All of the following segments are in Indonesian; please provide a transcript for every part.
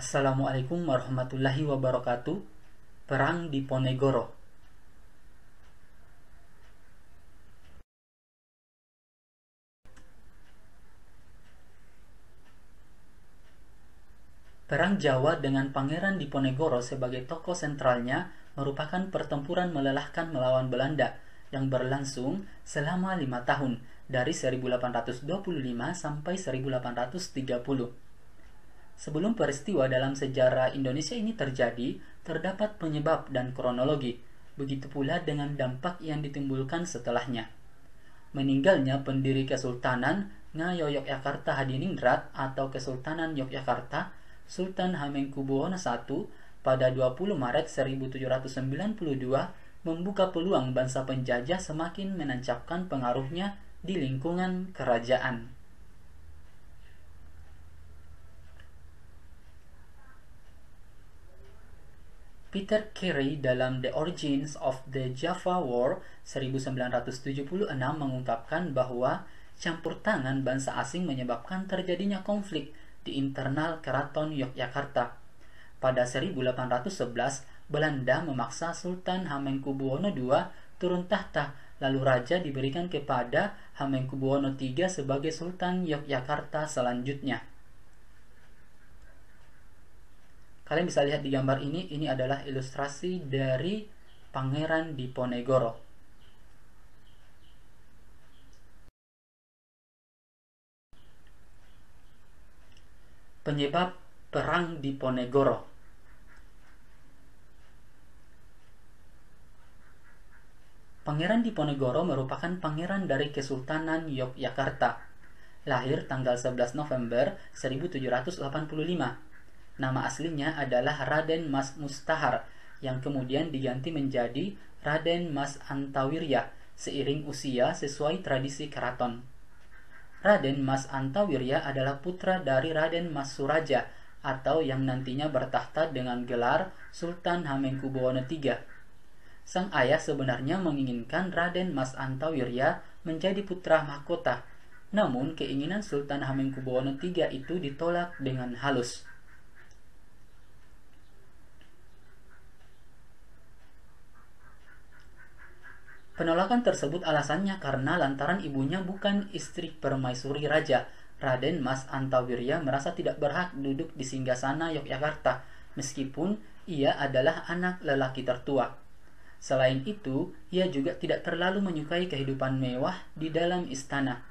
Assalamualaikum warahmatullahi wabarakatuh. Perang di Ponegoro. Perang Jawa dengan Pangeran Diponegoro sebagai tokoh sentralnya merupakan pertempuran melelahkan melawan Belanda yang berlangsung selama 5 tahun dari 1825 sampai 1830. Sebelum peristiwa dalam sejarah Indonesia ini terjadi, terdapat penyebab dan kronologi, begitu pula dengan dampak yang ditimbulkan setelahnya. Meninggalnya pendiri Kesultanan Ngayo-Yogyakarta Hadiningrat atau Kesultanan Yogyakarta, Sultan Hamengkubuwono I pada 20 Maret 1792 membuka peluang bangsa penjajah semakin menancapkan pengaruhnya di lingkungan kerajaan. Peter Carey dalam The Origins of the Java War 1976 mengungkapkan bahwa campur tangan bangsa asing menyebabkan terjadinya konflik di internal Keraton Yogyakarta. Pada 1811, Belanda memaksa Sultan Hamengkubuwono II turun tahta, lalu raja diberikan kepada Hamengkubuwono III sebagai Sultan Yogyakarta selanjutnya. Kalian bisa lihat di gambar ini adalah ilustrasi dari Pangeran Diponegoro. Penyebab Perang Diponegoro. Pangeran Diponegoro merupakan pangeran dari Kesultanan Yogyakarta. Lahir tanggal 11 November 1785. Nama aslinya adalah Raden Mas Mustahar yang kemudian diganti menjadi Raden Mas Antawirya seiring usia sesuai tradisi keraton. Raden Mas Antawirya adalah putra dari Raden Mas Suraja atau yang nantinya bertahta dengan gelar Sultan Hamengkubuwono III. Sang ayah sebenarnya menginginkan Raden Mas Antawirya menjadi putra mahkota, namun keinginan Sultan Hamengkubuwono III itu ditolak dengan halus. Penolakan tersebut alasannya karena lantaran ibunya bukan istri permaisuri raja. Raden Mas Antawirya merasa tidak berhak duduk di singgasana Yogyakarta, meskipun ia adalah anak lelaki tertua. Selain itu, ia juga tidak terlalu menyukai kehidupan mewah di dalam istana.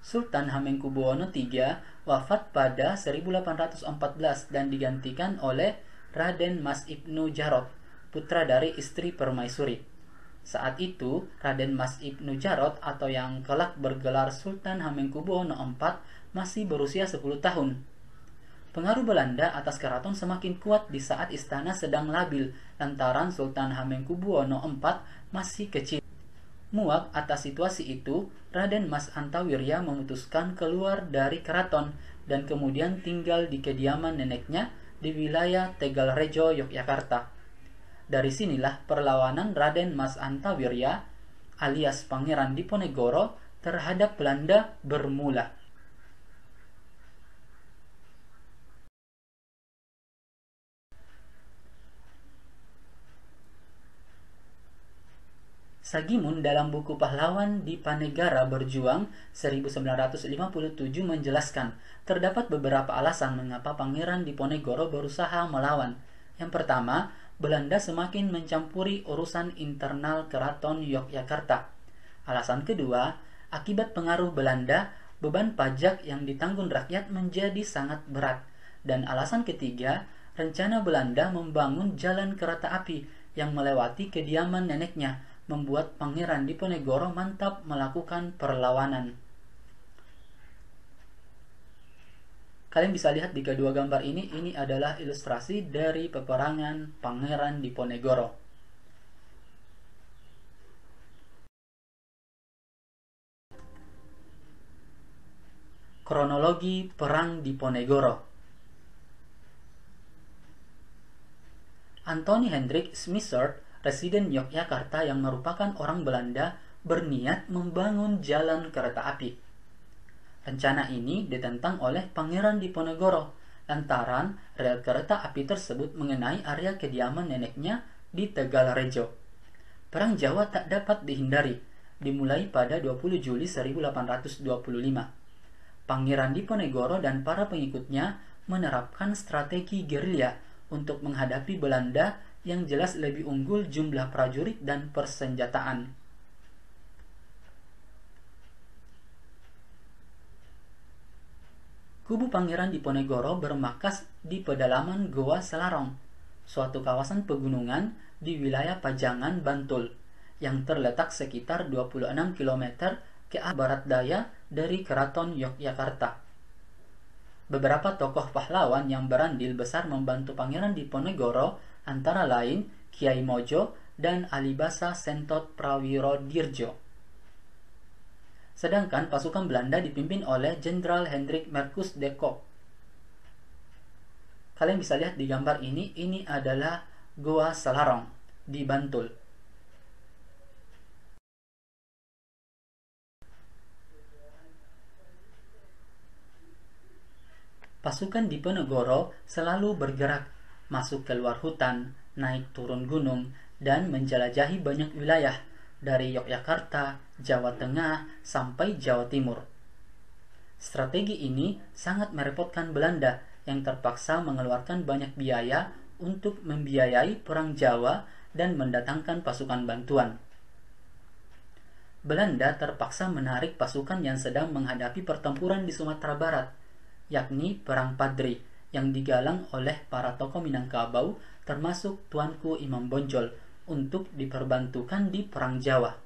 Sultan Hamengkubuwono III wafat pada 1814 dan digantikan oleh Raden Mas Ibnu Jarot, putra dari istri permaisuri. Saat itu, Raden Mas Ibnu Jarot atau yang kelak bergelar Sultan Hamengkubuwono IV masih berusia 10 tahun. Pengaruh Belanda atas keraton semakin kuat di saat istana sedang labil lantaran Sultan Hamengkubuwono IV masih kecil. Muak atas situasi itu, Raden Mas Antawirya memutuskan keluar dari keraton dan kemudian tinggal di kediaman neneknya di wilayah Tegalrejo, Yogyakarta. Dari sinilah perlawanan Raden Mas Antawirya alias Pangeran Diponegoro terhadap Belanda bermula. Sagimun dalam buku Pahlawan Dipanegara Berjuang 1957 menjelaskan terdapat beberapa alasan mengapa Pangeran Diponegoro berusaha melawan. Yang pertama, Belanda semakin mencampuri urusan internal Keraton Yogyakarta. Alasan kedua, akibat pengaruh Belanda, beban pajak yang ditanggung rakyat menjadi sangat berat. Dan alasan ketiga, rencana Belanda membangun jalan kereta api yang melewati kediaman neneknya, membuat Pangeran Diponegoro mantap melakukan perlawanan. Kalian bisa lihat di kedua gambar ini adalah ilustrasi dari peperangan Pangeran Diponegoro. Kronologi Perang Diponegoro. Anthony Hendrik Smitherd, residen Yogyakarta yang merupakan orang Belanda, berniat membangun jalan kereta api. Rencana ini ditentang oleh Pangeran Diponegoro lantaran rel kereta api tersebut mengenai area kediaman neneknya di Tegalrejo. Perang Jawa tak dapat dihindari, dimulai pada 20 Juli 1825. Pangeran Diponegoro dan para pengikutnya menerapkan strategi gerilya untuk menghadapi Belanda yang jelas lebih unggul jumlah prajurit dan persenjataan. Kubu Pangeran Diponegoro bermarkas di pedalaman Goa Selarong, suatu kawasan pegunungan di wilayah Pajangan, Bantul, yang terletak sekitar 26 km ke arah barat daya dari Keraton Yogyakarta. Beberapa tokoh pahlawan yang berandil besar membantu Pangeran Diponegoro antara lain Kiai Mojo dan Alibasa Sentot Prawirodirjo. Sedangkan pasukan Belanda dipimpin oleh Jenderal Hendrik Marcus de Kock. Kalian bisa lihat di gambar ini adalah Goa Selarong di Bantul. Pasukan Diponegoro selalu bergerak, masuk keluar hutan, naik turun gunung, dan menjelajahi banyak wilayah, dari Yogyakarta, Jawa Tengah, sampai Jawa Timur. Strategi ini sangat merepotkan Belanda yang terpaksa mengeluarkan banyak biaya untuk membiayai Perang Jawa dan mendatangkan pasukan bantuan. Belanda terpaksa menarik pasukan yang sedang menghadapi pertempuran di Sumatera Barat, yakni Perang Padri, yang digalang oleh para tokoh Minangkabau termasuk Tuanku Imam Bonjol untuk diperbantukan di Perang Jawa.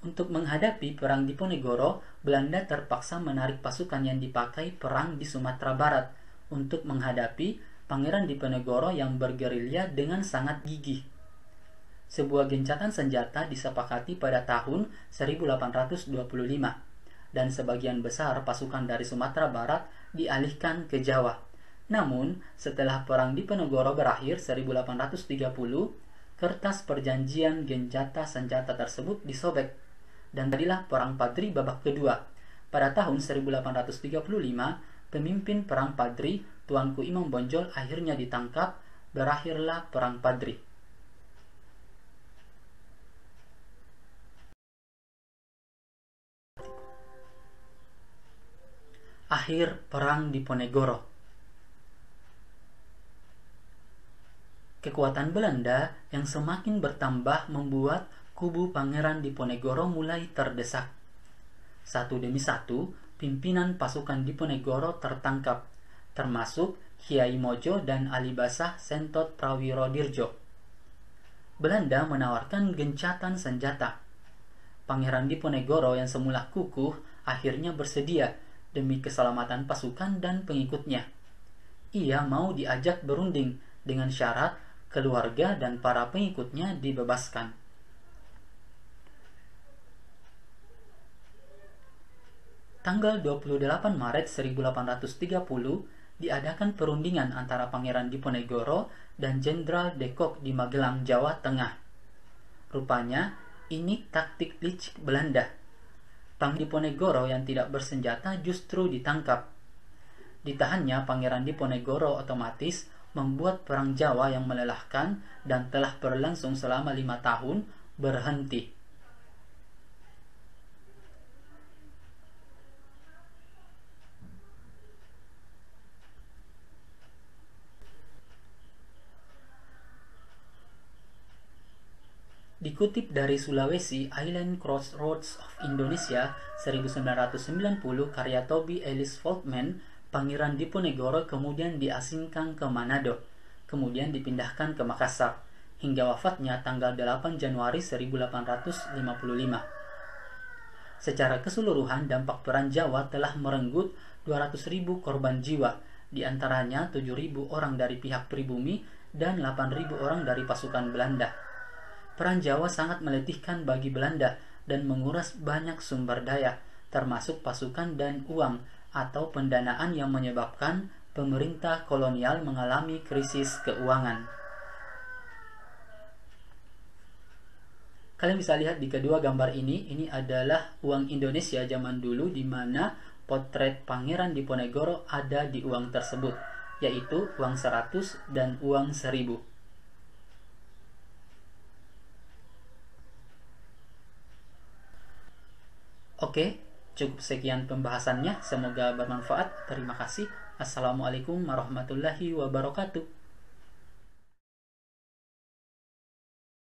Untuk menghadapi Perang Diponegoro, Belanda terpaksa menarik pasukan yang dipakai perang di Sumatera Barat untuk menghadapi Pangeran Diponegoro yang bergerilya dengan sangat gigih. Sebuah gencatan senjata disepakati pada tahun 1825 dan sebagian besar pasukan dari Sumatera Barat dialihkan ke Jawa. Namun, setelah Perang Diponegoro berakhir 1830, kertas perjanjian gencatan senjata tersebut disobek dan terjadilah Perang Padri babak kedua. Pada tahun 1835, pemimpin Perang Padri, Tuanku Imam Bonjol, akhirnya ditangkap. Berakhirlah Perang Padri. Akhir Perang Diponegoro. Kekuatan Belanda yang semakin bertambah membuat kubu Pangeran Diponegoro mulai terdesak. Satu demi satu, pimpinan pasukan Diponegoro tertangkap, termasuk Kiai Mojo dan Alibasa Sentot Prawirodirjo. Belanda menawarkan gencatan senjata. Pangeran Diponegoro yang semula kukuh akhirnya bersedia demi keselamatan pasukan dan pengikutnya. Ia mau diajak berunding dengan syarat keluarga dan para pengikutnya dibebaskan. Tanggal 28 Maret 1830 diadakan perundingan antara Pangeran Diponegoro dan Jenderal de Kock di Magelang, Jawa Tengah. Rupanya ini taktik licik Belanda. Pangeran Diponegoro yang tidak bersenjata justru ditangkap. Ditahannya Pangeran Diponegoro otomatis membuat Perang Jawa yang melelahkan dan telah berlangsung selama 5 tahun berhenti. Dikutip dari Sulawesi Island Crossroads of Indonesia 1990 karya Toby Ellis Folkman, Pangeran Diponegoro kemudian diasingkan ke Manado, kemudian dipindahkan ke Makassar, hingga wafatnya tanggal 8 Januari 1855. Secara keseluruhan, dampak Perang Jawa telah merenggut 200.000 korban jiwa, di antaranya 7.000 orang dari pihak pribumi dan 8.000 orang dari pasukan Belanda. Perang Jawa sangat meletihkan bagi Belanda dan menguras banyak sumber daya, termasuk pasukan dan uang atau pendanaan yang menyebabkan pemerintah kolonial mengalami krisis keuangan. Kalian bisa lihat di kedua gambar ini adalah uang Indonesia zaman dulu di mana potret Pangeran Diponegoro ada di uang tersebut, yaitu uang 100 dan uang 1000. Oke, cukup sekian pembahasannya. Semoga bermanfaat. Terima kasih. Assalamualaikum warahmatullahi wabarakatuh.